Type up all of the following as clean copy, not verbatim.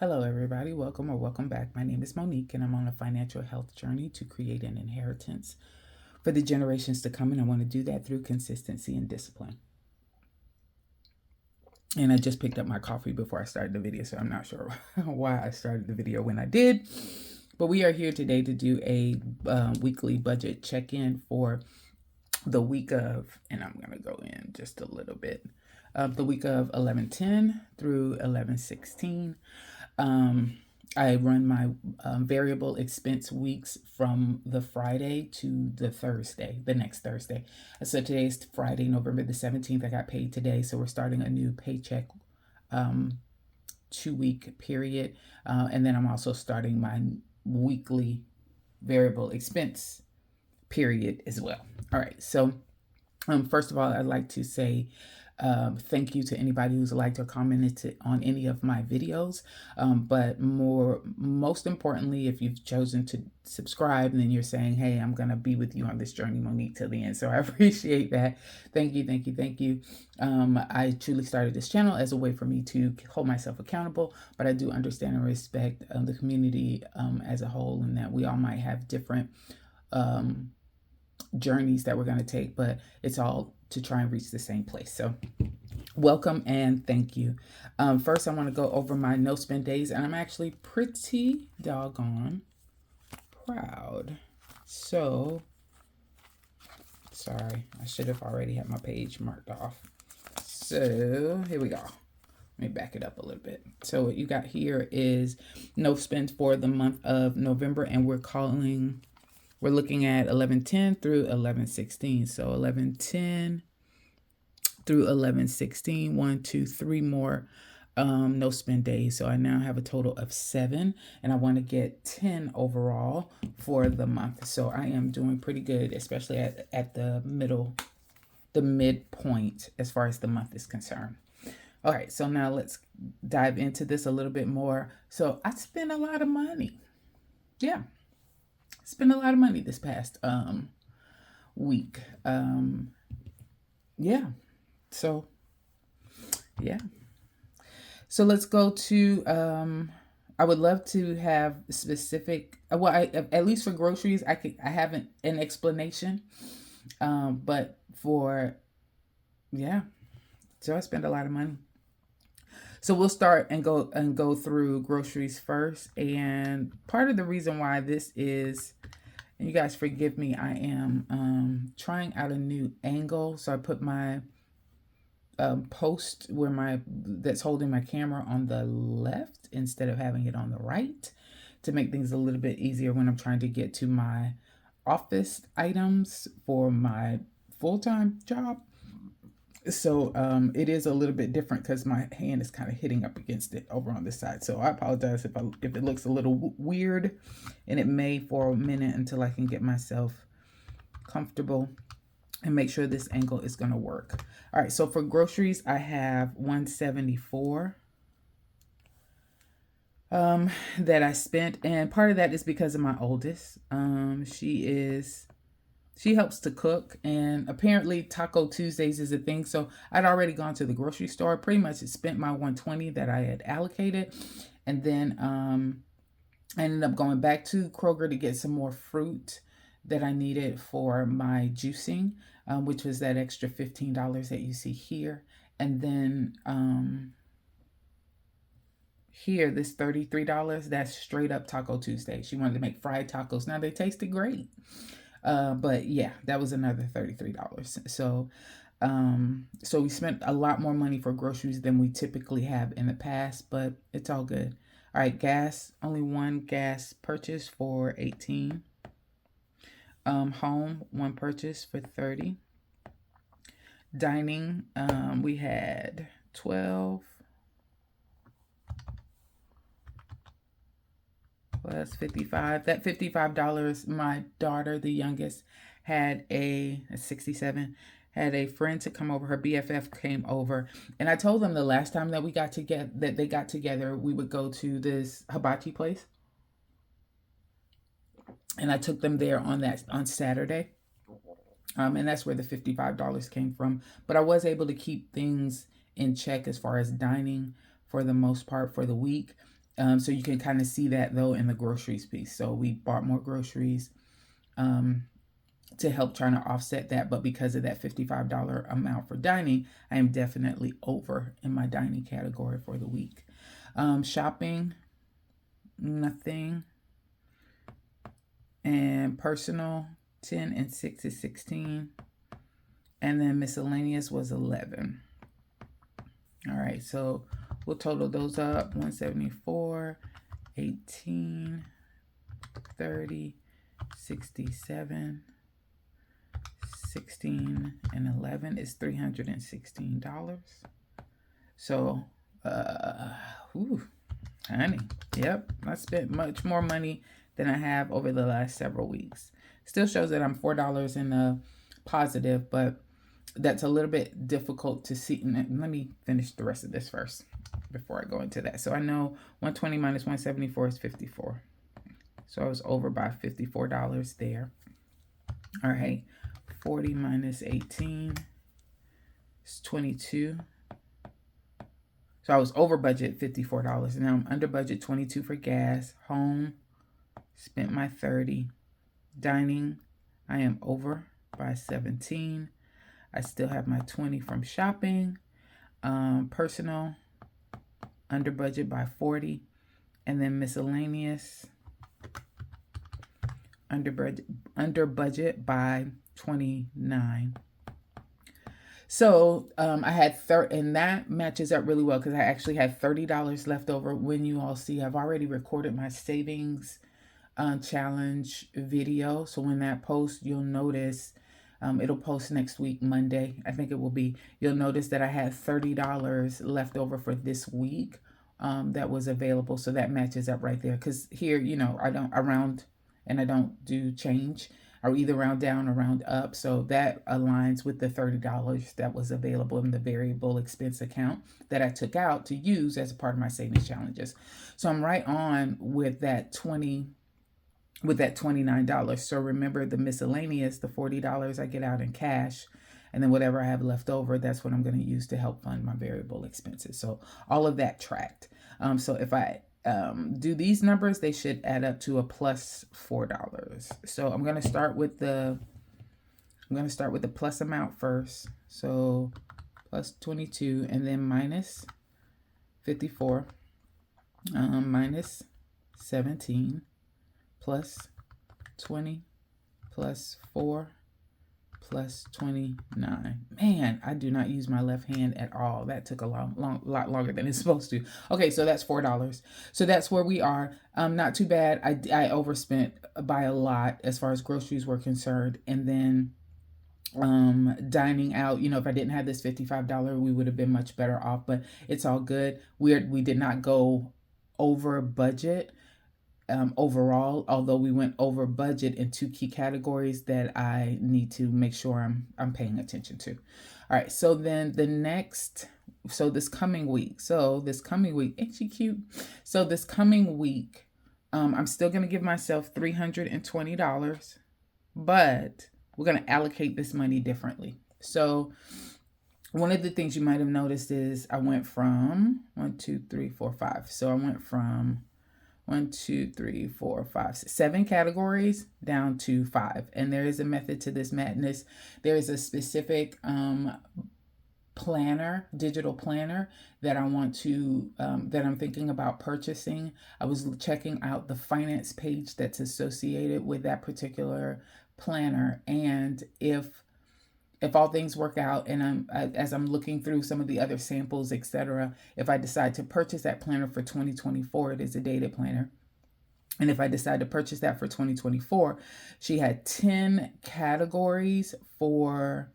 Hello, everybody. Welcome or welcome back. My name is Monique, and I'm on a financial health journey to create an inheritance for the generations to come. And I want to do that through consistency and discipline. And I just picked up my coffee before I started the video, so I'm not sure why I started the video when I did. But we are here today to do a weekly budget check-in for the week of, and I'm going to go in just a little bit, the week of 11/10 through 11/16. I run my variable expense weeks from the Friday to the Thursday, the next Thursday. So today's Friday, November the 17th. I got paid today. So we're starting a new paycheck 2-week period. And then I'm also starting my weekly variable expense period as well. All right. So first of all, I'd like to say thank you to anybody who's liked or commented on any of my videos. But most importantly, if you've chosen to subscribe, then you're saying, hey, I'm going to be with you on this journey, Monique, till the end. So I appreciate that. Thank you, thank you, thank you. I truly started this channel as a way for me to hold myself accountable, but I do understand and respect the community as a whole, and that we all might have different journeys that we're going to take, but it's all to try and reach the same place. So welcome and thank you. First, I want to go over my no spend days, and I'm actually pretty doggone proud. So, sorry, I should have already had my page marked off. So here we go. Let me back it up a little bit. So what you got here is no spend for the month of November, and we're looking at 11/10 through 11/16. So 11/10 through 11/16, 1, 2, 3 more no spend days. So I now have a total of 7, and I want to get 10 overall for the month. So I am doing pretty good, especially at the midpoint as far as the month is concerned. All right, so now let's dive into this a little bit more. So I spent a lot of money. Yeah. Spent a lot of money this past week. Yeah. So yeah. So let's go to I would love to have specific at least for groceries I haven't an explanation. But for yeah. So I spend a lot of money. So we'll start and go through groceries first. And part of the reason why this is, and you guys forgive me, I am trying out a new angle. So I put my post that's holding my camera on the left instead of having it on the right, to make things a little bit easier when I'm trying to get to my office items for my full-time job. So it is a little bit different because my hand is kind of hitting up against it over on this side. So I apologize if it looks a little weird, and it may for a minute until I can get myself comfortable and make sure this angle is going to work. All right, so for groceries, I have $174 that I spent, and part of that is because of my oldest. She helps to cook, and apparently Taco Tuesdays is a thing. So I'd already gone to the grocery store, pretty much spent my $120 that I had allocated. And then I ended up going back to Kroger to get some more fruit that I needed for my juicing, which was that extra $15 that you see here. And then here, this $33, that's straight up Taco Tuesday. She wanted to make fried tacos. Now, they tasted great. But yeah, that was another $33. So we spent a lot more money for groceries than we typically have in the past, but it's all good. All right, gas, only one gas purchase for $18. Home, one purchase for $30. Dining, we had $12 plus $55. That $55, my daughter, the youngest, had a 67, had a friend to come over. Her BFF came over, and I told them the last time that they got together, we would go to this hibachi place, and I took them there on Saturday. And that's where the $55 came from. But I was able to keep things in check as far as dining for the most part for the week. So you can kind of see that though in the groceries piece. So we bought more groceries um, to help trying to offset that. But because of that $55 amount for dining, I am definitely over in my dining category for the week. Shopping, nothing. And personal, 10 and 6 is 16. And then miscellaneous was 11. All right, so we'll total those up. 174, 18, 30, 67, 16, and 11 is $316. So, honey, yep, I spent much more money than I have over the last several weeks. Still shows that I'm $4 in the positive, but that's a little bit difficult to see. Let me finish the rest of this first before I go into that. So I know 120 minus 174 is 54. So I was over by $54 there. All right, 40 minus 18 is 22. So I was over budget $54. And now I'm under budget 22 for gas. Home, spent my 30. Dining, I am over by 17. I still have my 20 from shopping. Personal, under budget by 40. And then miscellaneous, under budget by 29. So I had and that matches up really well because I actually had $30 left over. When you all see, I've already recorded my savings challenge video. So when that posts, you'll notice it'll post next week, Monday. I think it will be. You'll notice that I had $30 left over for this week that was available. So that matches up right there. Because here, I don't round and I don't do change. I either round down or round up. So that aligns with the $30 that was available in the variable expense account that I took out to use as a part of my savings challenges. So I'm right on with that $29. So remember the miscellaneous, the $40 I get out in cash, and then whatever I have left over, that's what I'm going to use to help fund my variable expenses. So all of that tracked. So if I do these numbers, they should add up to a plus $4. So I'm going to start with the plus amount first. So plus 22 and then minus 54 minus 17 plus 20 plus 4 plus 29. Man, I do not use my left hand at all. That took a lot longer than it's supposed to. Okay, so that's $4. So that's where we are. Not too bad. I overspent by a lot as far as groceries were concerned. And then dining out, if I didn't have this $55, we would have been much better off, but it's all good. We did not go over budget. Overall, although we went over budget in two key categories that I need to make sure I'm paying attention to. All right, so then this coming week, ain't she cute? So this coming week, I'm still gonna give myself $320, but we're gonna allocate this money differently. So one of the things you might have noticed is I went from 1, 2, 3, 4, 5. So I went from 1, 2, 3, 4, 5, 6, 7 categories down to 5. And there is a method to this madness. There is a specific digital planner that I want to, that I'm thinking about purchasing. I was checking out the finance page that's associated with that particular planner. And if all things work out and as I'm looking through some of the other samples, etc., if I decide to purchase that planner for 2024, it is a dated planner. And if I decide to purchase that for 2024, she had 10 categories for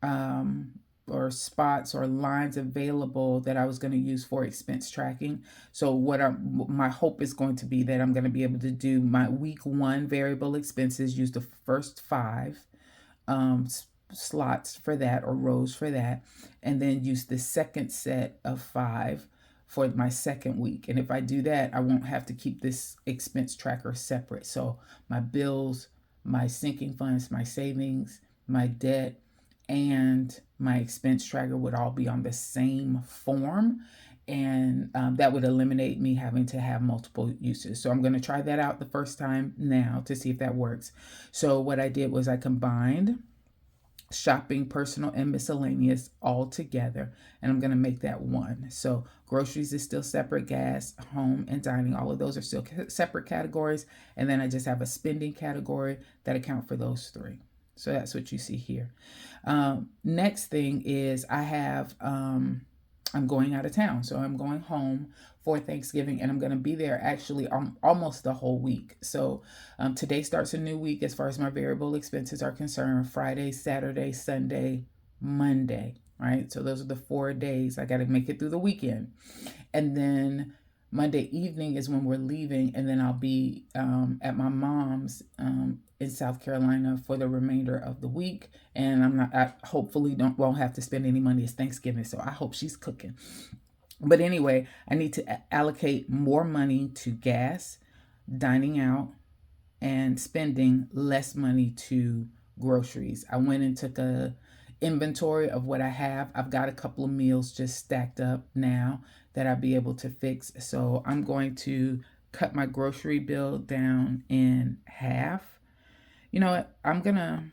or spots or lines available that I was going to use for expense tracking. So my hope is going to be that I'm going to be able to do my week 1 variable expenses, use the first 5 slots for that or rows for that, and then use the second set of 5 for my second week. And if I do that, I won't have to keep this expense tracker separate. So my bills, my sinking funds, my savings, my debt, and my expense tracker would all be on the same form. and that would eliminate me having to have multiple uses. So I'm going to try that out the first time now to see if that works. So what I did was I combined shopping, personal, and miscellaneous all together, and I'm going to make that one. So groceries is still separate, gas, home, and dining, all of those are still separate categories, and then I just have a spending category that account for those three. So that's what you see here. Next thing is I'm going out of town. So I'm going home for Thanksgiving, and I'm going to be there actually almost the whole week. So today starts a new week as far as my variable expenses are concerned. Friday, Saturday, Sunday, Monday, right? So those are the 4 days. I got to make it through the weekend. And then Monday evening is when we're leaving, and then I'll be at my mom's in South Carolina for the remainder of the week. And I hopefully won't have to spend any money. It's Thanksgiving, so I hope she's cooking. But anyway, I need to allocate more money to gas, dining out, and spending less money to groceries. I went and took a inventory of what I have. I've got a couple of meals just stacked up now that I'll be able to fix. So I'm going to cut my grocery bill down in half. You know what? I'm gonna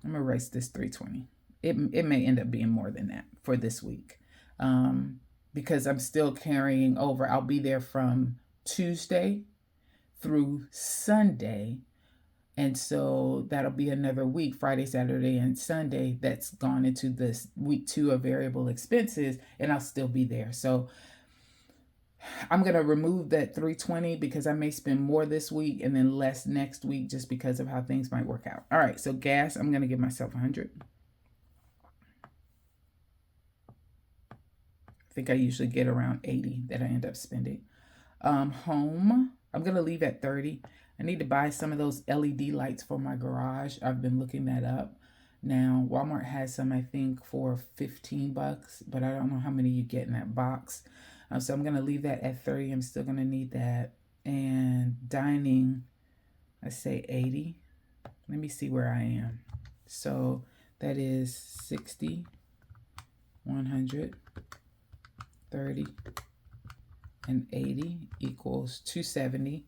erase this 320. It may end up being more than that for this week, because I'm still carrying over. I'll be there from Tuesday through Sunday, and so that'll be another week, Friday, Saturday, and Sunday, that's gone into this week 2 of variable expenses, and I'll still be there. So I'm going to remove that 320 because I may spend more this week and then less next week just because of how things might work out. All right, so gas, I'm going to give myself 100. I think I usually get around 80 that I end up spending. Home, I'm going to leave at 30. I need to buy some of those LED lights for my garage. I've been looking that up. Now, Walmart has some, I think, for $15, but I don't know how many you get in that box. So I'm going to leave that at 30. I'm still going to need that. And dining, I say 80. Let me see where I am. So that is 60, 100, 30, and 80 equals 270.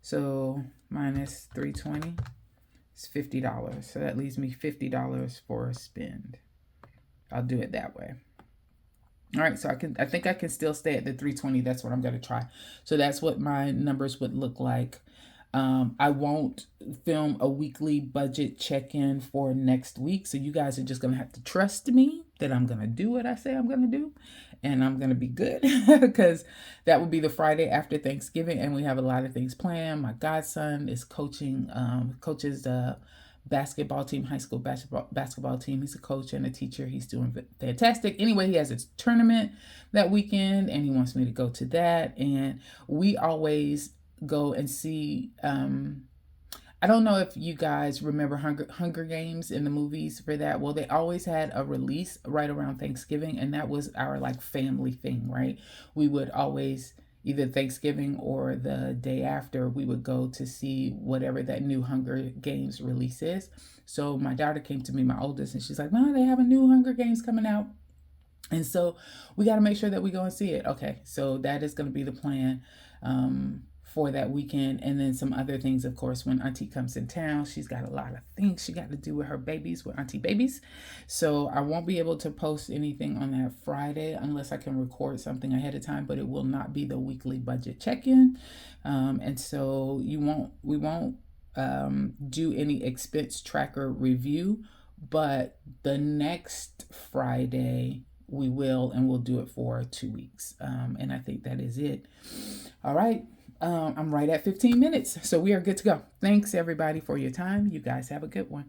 So minus 320 is $50. So that leaves me $50 for a spend. I'll do it that way. All right, so I think I can still stay at the 320. That's what I'm going to try. So that's what my numbers would look like. I won't film a weekly budget check-in for next week. So you guys are just going to have to trust me that I'm going to do what I say I'm going to do. And I'm going to be good because that will be the Friday after Thanksgiving. And we have a lot of things planned. My godson is coaches the basketball team, high school basketball team. He's a coach and a teacher. He's doing fantastic. Anyway, he has his tournament that weekend and he wants me to go to that. And we always go and see, I don't know if you guys remember Hunger Games in the movies for that. Well, they always had a release right around Thanksgiving, and that was our like family thing, right? We would always, either Thanksgiving or the day after, we would go to see whatever that new Hunger Games release is. So my daughter came to me, my oldest, and she's like, "Mom, they have a new Hunger Games coming out." And so we got to make sure that we go and see it. Okay, so that is going to be the plan for that weekend. And then some other things, of course, when Auntie comes in town, she's got a lot of things she got to do with her babies, with Auntie babies. So I won't be able to post anything on that Friday unless I can record something ahead of time, but it will not be the weekly budget check-in. And so we won't do any expense tracker review, but the next Friday we will, and we'll do it for 2 weeks. And I think that is it. All right. I'm right at 15 minutes, so we are good to go. Thanks everybody for your time. You guys have a good one.